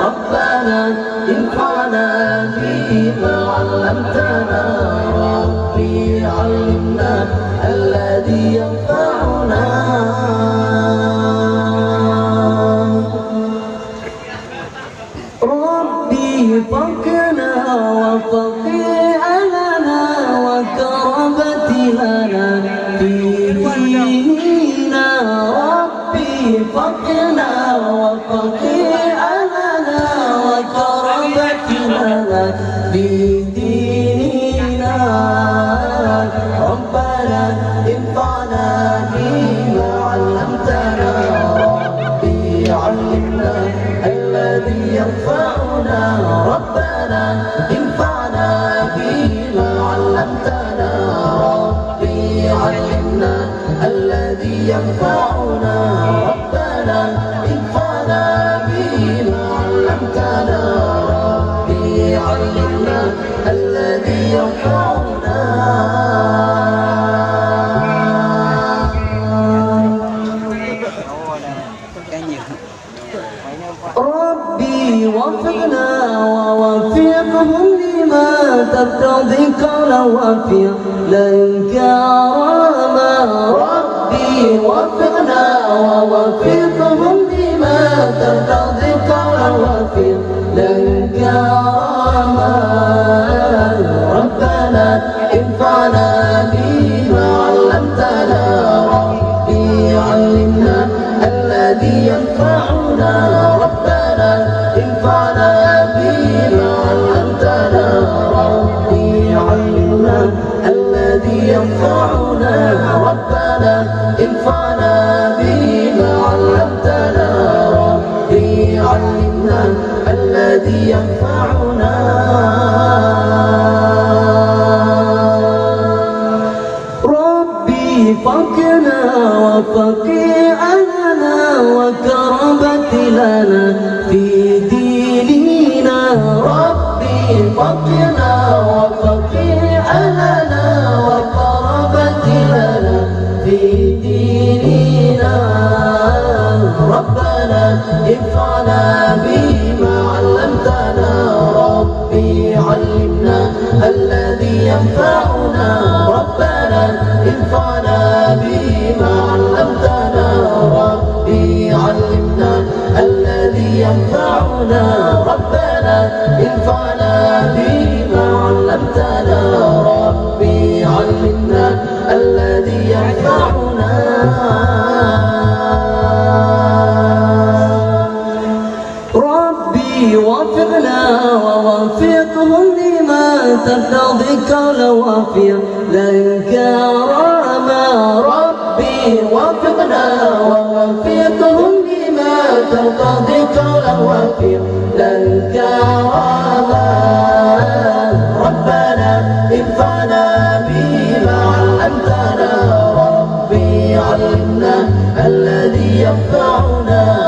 ربنا انفعنا بما علمتنا ربي علمنا الذي ينفعنا ربي فقنا وفقي أهلنا وكربت لنا في ديننا ربي فقنا وفقي أهلنا وكربت لنا في ديننا ربنا انفعنا بما علمتنا ربي علمنا الذي ينفعنا ربنا انفعنا بما علمتنا ربي علمنا الذي ينفعنا ربنا انفعنا بما علمتنا ربي علمنا الذي ينفعنا ربي وفقنا ووفقهم لما ترتضي قولا وفعلا كراما ربي وفقنا ووفقهم لما ترتضي قولا وفعلا كراما ربنا انفعنا بما علمتنا ربي علمنا الذي ينفعنا ربنا انفعنا بما علمتنا ربي علمنا الذي ينفعنا ربنا انفعنا بما علمتنا ربي علمنا الذي ينفعنا ربي فقنا وفقي أهلنا وكربت لنا في ديننا ربي فقنا وفقي أهلنا وكربت لنا في ديننا ربنا انفعنا بما علمتنا ربي علمنا الذي ينفعنا ربنا انفعنا بما علمتنا ربي علمنا الذي ينفعنا ربنا انفعنا بما علمتنا ربي علمنا الذي ينفعنا ربي وفقنا ووفقهم لما ترتضي قولا وفعلا كراما ربي وفقنا ووفقهم لما ترتضي قولا وفعلا كراما ربنا انفعنا بما علمتنا ربي علمنا الذي ينفعنا